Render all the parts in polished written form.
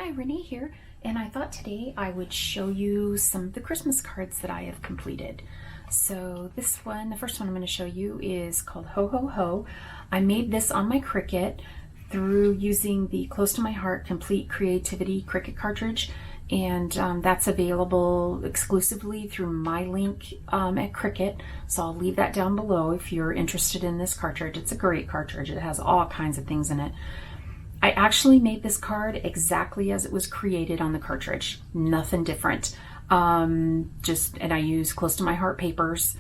Hi, Renee here, and I thought today I would show you some of the Christmas cards that I have completed. So this one, the first one I'm going to show you is called Ho Ho Ho. I made this on my Cricut through using the Close to My Heart Complete Creativity Cricut cartridge, and that's available exclusively through my link at Cricut, so I'll leave that down below if you're interested in this cartridge. It's a great cartridge. It has all kinds of things in it. I actually made this card exactly as it was created on the cartridge, nothing different. And I used Close to My Heart papers,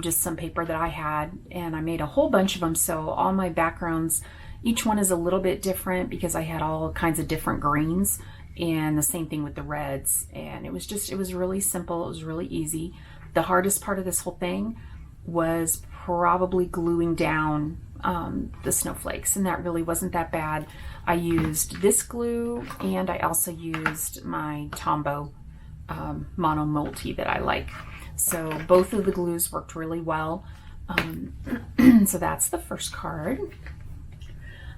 just some paper that I had, and I made a whole bunch of them. So all my backgrounds, each one is a little bit different because I had all kinds of different greens, and the same thing with the reds. And it was really simple. It was really easy. The hardest part of this whole thing was probably gluing down the snowflakes, and that really wasn't that bad. I used this glue, and I also used my Tombow mono multi that I like. So both of the glues worked really well. So that's the first card.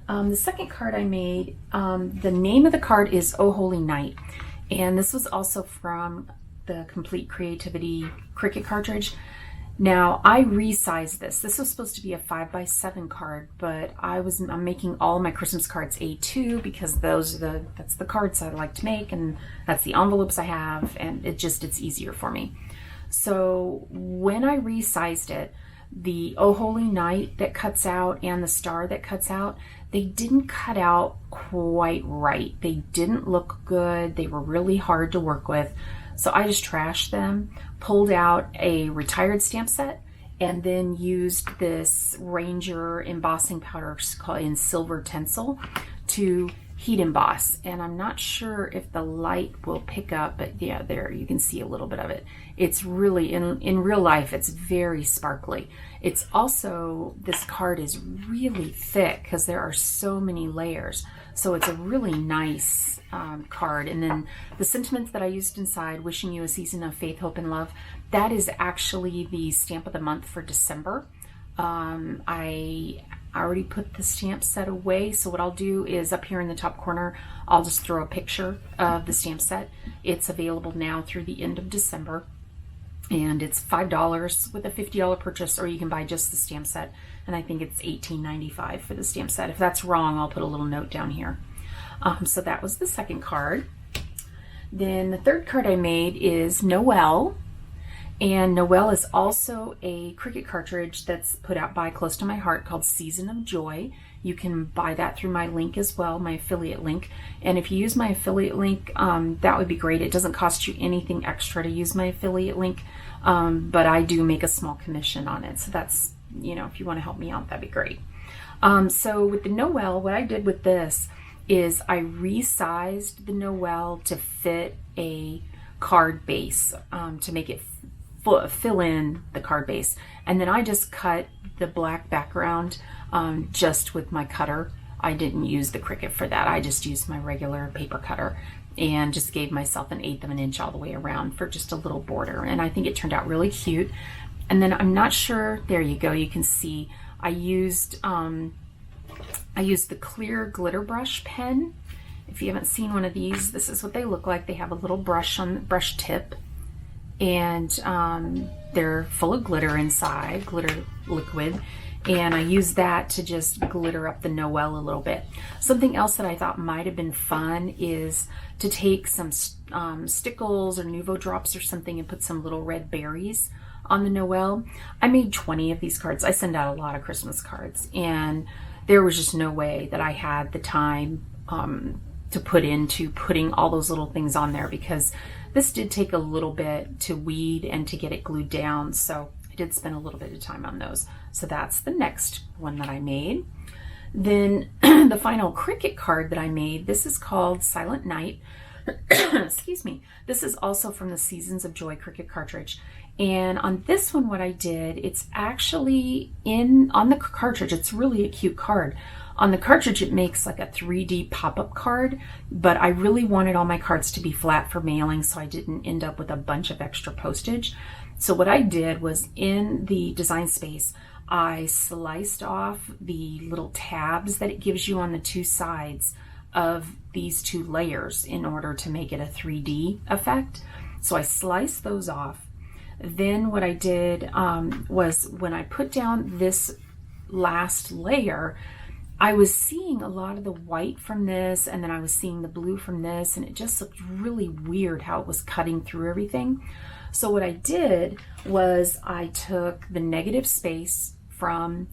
The second card I made, the name of the card is Oh Holy Night, and this was also from the Complete Creativity Cricut cartridge. Now I resized this. This was supposed to be a 5x7 card, but I'm making all my Christmas cards A2 because that's the cards I like to make, and that's the envelopes I have, and it's easier for me. So when I resized it, the Oh Holy Night that cuts out and the star that cuts out, they didn't cut out quite right. They didn't look good. They were really hard to work with. So I just trashed them, pulled out a retired stamp set, and then used this Ranger embossing powder called in Silver Tencel to heat emboss. And I'm not sure if the light will pick up, but yeah, there you can see a little bit of it. It's really, in real life, it's very sparkly. It's also, this card is really thick because there are so many layers. So it's a really nice card. And then the sentiments that I used inside, wishing you a season of faith, hope, and love, that is actually the stamp of the month for December. I already put the stamp set away, so what I'll do is up here in the top corner, I'll just throw a picture of the stamp set. It's available now through the end of December, and it's $5 with a $50 purchase, or you can buy just the stamp set, and I think it's $18.95 for the stamp set. If that's wrong, I'll put a little note down here. So that was the second card. Then the third card I made is Noel. And Noel is also a Cricut cartridge that's put out by Close to My Heart called Season of Joy. You can buy that through my link as well, my affiliate link. And if you use my affiliate link, that would be great. It doesn't cost you anything extra to use my affiliate link, but I do make a small commission on it. So that's, if you want to help me out, that'd be great. So with the Noel, what I did with this is I resized the Noel to fit a card base, to make it fill in the card base, and then I just cut the black background just with my cutter. I didn't use the Cricut for that. I just used my regular paper cutter and just gave myself 1/8 of an inch all the way around for just a little border, and I think it turned out really cute. And then I'm not sure, there you go, you can see I used the clear glitter brush pen. If you haven't seen one of these, this is what they look like. They have a little brush on the brush tip, and they're full of glitter inside, glitter liquid, and I use that to just glitter up the Noel a little bit. Something else that I thought might have been fun is to take some stickles or Nuvo drops or something and put some little red berries on the Noel. I made 20 of these cards. I send out a lot of Christmas cards, and there was just no way that I had the time to put into putting all those little things on there, because this did take a little bit to weed and to get it glued down, so I did spend a little bit of time on those. So that's the next one that I made. Then the final Cricut card that I made, this is called Silent Night. Excuse me. This is also from the Seasons of Joy Cricut cartridge. And on this one, what I did, it's actually on the cartridge. It's really a cute card. On the cartridge, it makes like a 3D pop-up card, but I really wanted all my cards to be flat for mailing, so I didn't end up with a bunch of extra postage. So what I did was, in the design space, I sliced off the little tabs that it gives you on the two sides of these two layers in order to make it a 3D effect. So I sliced those off. Then what I did was when I put down this last layer, I was seeing a lot of the white from this, and then I was seeing the blue from this, and it just looked really weird how it was cutting through everything. So what I did was I took the negative space from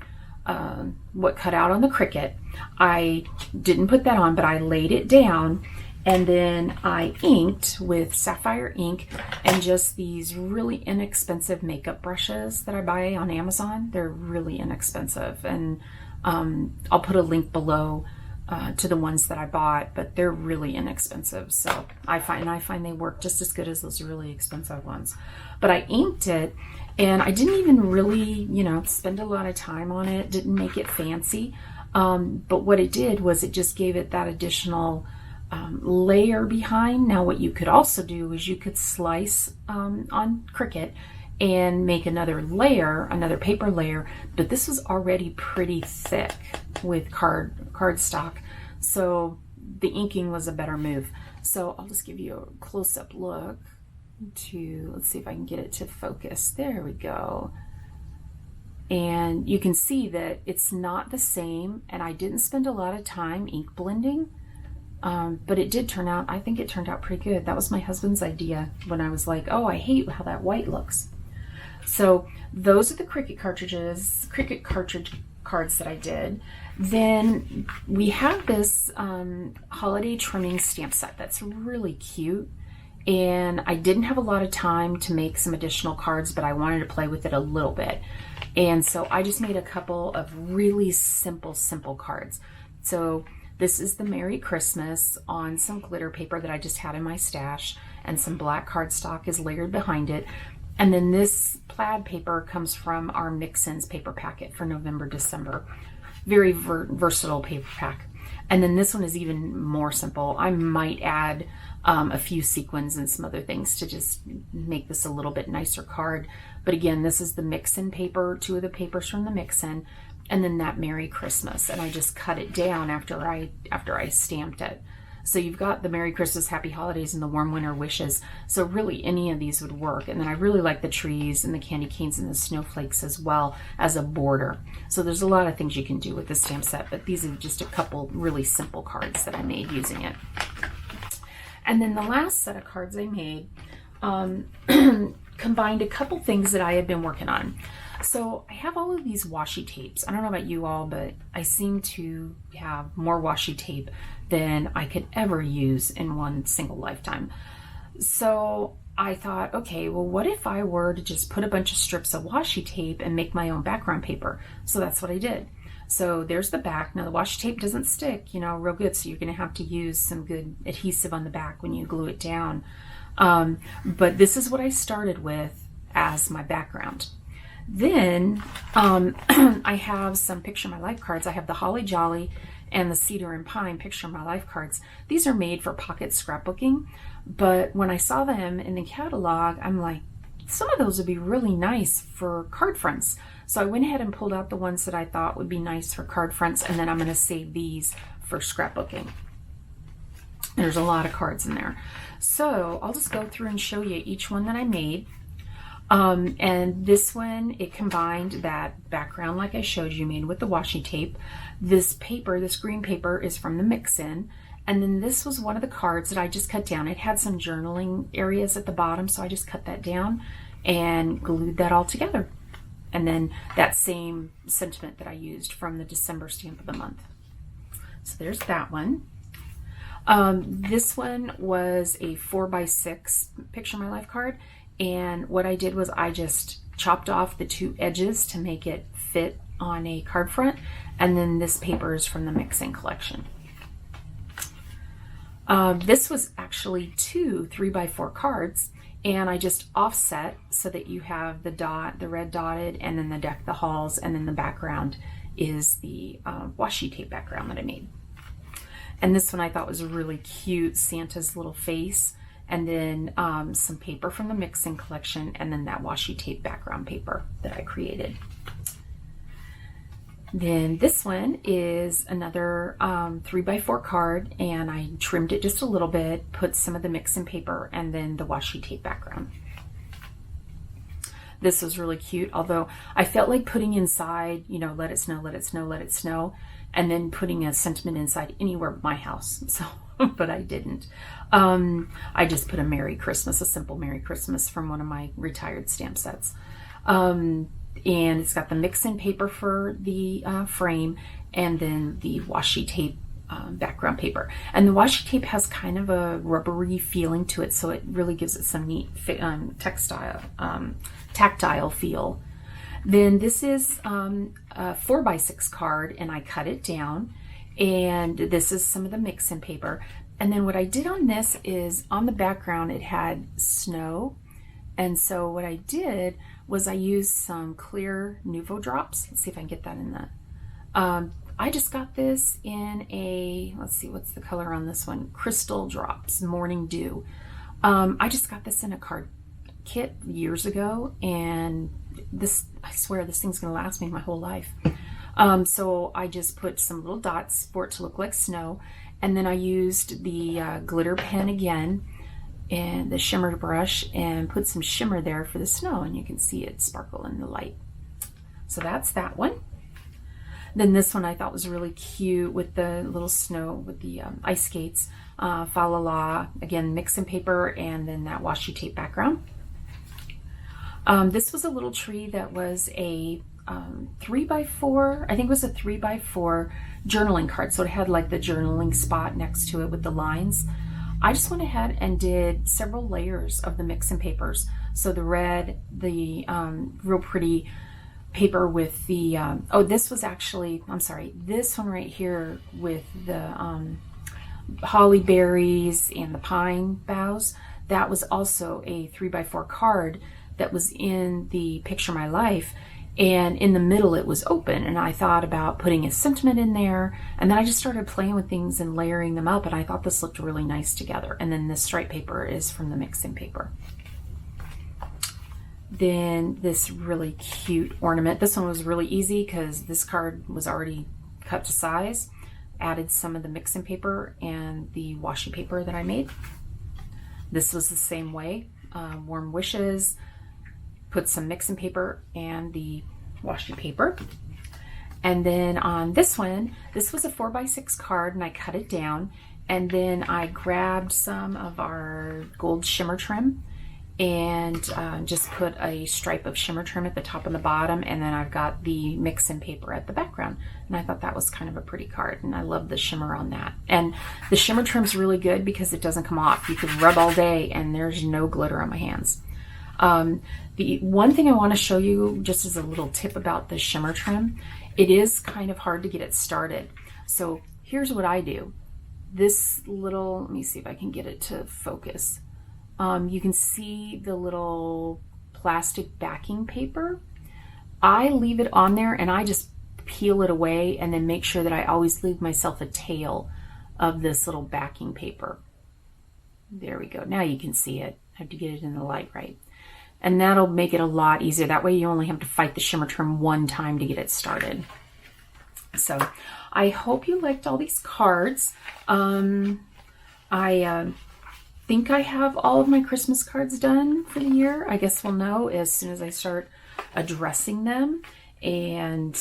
what cut out on the Cricut. I didn't put that on, but I laid it down, and then I inked with sapphire ink and just these really inexpensive makeup brushes that I buy on Amazon. They're really inexpensive, and I'll put a link below to the ones that I bought, but they're really inexpensive. So I find they work just as good as those really expensive ones. But I inked it, and I didn't even really, spend a lot of time on it. Didn't make it fancy. But what it did was it just gave it that additional layer behind. Now what you could also do is you could slice on Cricut and make another layer, another paper layer, but this was already pretty thick with cardstock, so the inking was a better move. So I'll just give you a close-up look let's see if I can get it to focus. There we go. And you can see that it's not the same, and I didn't spend a lot of time ink blending, but it did turn out, I think it turned out pretty good. That was my husband's idea when I was like, oh, I hate how that white looks. So those are the Cricut cartridge cards that I did. Then we have this holiday trimming stamp set that's really cute, and I didn't have a lot of time to make some additional cards, but I wanted to play with it a little bit, and so I just made a couple of really simple cards. So this is the Merry Christmas on some glitter paper that I just had in my stash, and some black cardstock is layered behind it. And then this plaid paper comes from our Mix-Ins paper packet for November, December. Very versatile paper pack. And then this one is even more simple. I might add a few sequins and some other things to just make this a little bit nicer card. But again, this is the Mix-In paper, two of the papers from the Mix-In, and then that Merry Christmas. And I just cut it down after I stamped it. So you've got the Merry Christmas, Happy Holidays, and the Warm Winter Wishes. So really any of these would work. And then I really like the trees and the candy canes and the snowflakes as well as a border. So there's a lot of things you can do with this stamp set, but these are just a couple really simple cards that I made using it. And then the last set of cards I made combined a couple things that I had been working on. So I have all of these washi tapes. I don't know about you all, but I seem to have more washi tape than I could ever use in one single lifetime. So I thought, okay, well, what if I were to just put a bunch of strips of washi tape and make my own background paper? So that's what I did. So there's the back. Now the washi tape doesn't stick, real good. So you're going to have to use some good adhesive on the back when you glue it down. But this is what I started with as my background. Then I have some Picture My Life cards. I have the Holly Jolly and the Cedar and Pine Picture My Life cards. These are made for pocket scrapbooking, but when I saw them in the catalog, I'm like, some of those would be really nice for card fronts. So I went ahead and pulled out the ones that I thought would be nice for card fronts, and then I'm going to save these for scrapbooking. There's a lot of cards in there. So I'll just go through and show you each one that I made. And this one, it combined that background like I showed you, made with the washi tape. This paper, this green paper, is from the Mix-In. And then this was one of the cards that I just cut down. It had some journaling areas at the bottom, so I just cut that down and glued that all together. And then that same sentiment that I used from the December stamp of the month. So there's that one. This one was a 4x6 Picture My Life card. And what I did was I just chopped off the two edges to make it fit on a card front. And then this paper is from the Mix-In collection. This was actually two 3x4 cards, and I just offset so that you have the dot, the red dotted, and then the deck the halls, and then the background is the washi tape background that I made. And this one I thought was really cute, Santa's little face, and then some paper from the Mix-In collection, and then that washi tape background paper that I created. Then this one is another 3x4 card, and I trimmed it just a little bit, put some of the mix-in paper, and then the washi tape background. This was really cute, although I felt like putting inside, you know, let it snow, let it snow, let it snow, and then putting a sentiment inside anywhere but my house. So, but I didn't. I just put a Merry Christmas, a simple Merry Christmas from one of my retired stamp sets. And it's got the mix-in paper for the frame, and then the washi tape background paper. And the washi tape has kind of a rubbery feeling to it, so it really gives it some neat tactile feel. Then this is a 4x6 card, and I cut it down, and this is some of the mix-in paper. And then what I did on this is, on the background it had snow, and so what I did was I used some clear Nuvo drops. Let's see if I can get that in that. I just got this in a, let's see, what's the color on this one? Crystal Drops, Morning Dew. I just got this in a card kit years ago, and this, I swear this thing's gonna last me my whole life. So I just put some little dots for it to look like snow, and then I used the glitter pen again and the shimmer brush and put some shimmer there for the snow, and you can see it sparkle in the light. So that's that one. Then this one I thought was really cute with the little snow, with the ice skates, fa la la, again mix-in paper, and then that washi tape background. This was a little tree that was a 3x4, I think it was a 3x4 journaling card. So it had like the journaling spot next to it with the lines. I just went ahead and did several layers of the mix-in papers. So the red, the real pretty paper with the, oh, this was actually, I'm sorry, this one right here with the holly berries and the pine boughs, that was also a 3x4 card that was in the Picture My Life, and in the middle it was open, and I thought about putting a sentiment in there, and then I just started playing with things and layering them up, and I thought this looked really nice together. And then this stripe paper is from the mix-in paper. Then this really cute ornament. This one was really easy because this card was already cut to size. Added some of the mix-in paper and the washi paper that I made. This was the same way. Warm wishes. Put some mix-in paper and the washi paper. And then on this one, this was a 4x6 card, and I cut it down, and then I grabbed some of our gold shimmer trim and just put a stripe of shimmer trim at the top and the bottom, and then I've got the mix-in paper at the background. And I thought that was kind of a pretty card, and I love the shimmer on that. And the shimmer trim's really good because it doesn't come off. You could rub all day and there's no glitter on my hands. The one thing I want to show you just as a little tip about the shimmer trim, it is kind of hard to get it started. So here's what I do. This little, let me see if I can get it to focus. You can see the little plastic backing paper. I leave it on there and I just peel it away, and then make sure that I always leave myself a tail of this little backing paper. There we go. Now you can see it. I have to get it in the light right. And that'll make it a lot easier. That way you only have to fight the shimmer trim one time to get it started. So I hope you liked all these cards. I think I have all of my Christmas cards done for the year. I guess we'll know as soon as I start addressing them, and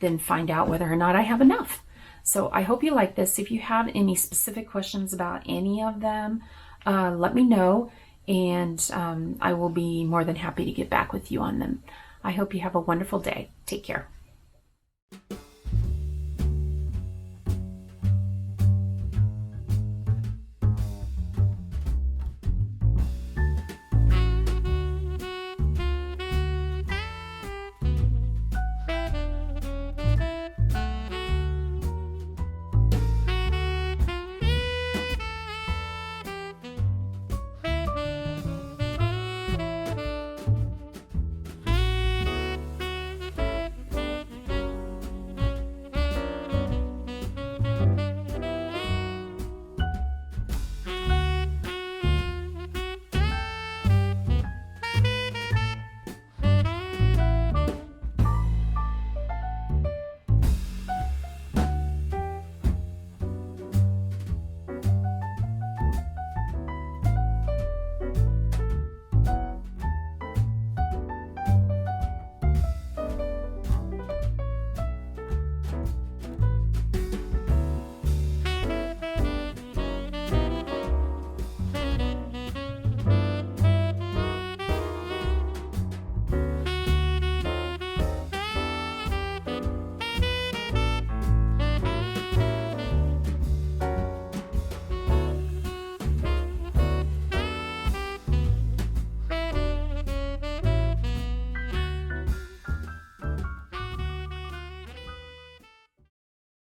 then find out whether or not I have enough. So I hope you like this. If you have any specific questions about any of them, let me know, and I will be more than happy to get back with you on them. I hope you have a wonderful day. Take care.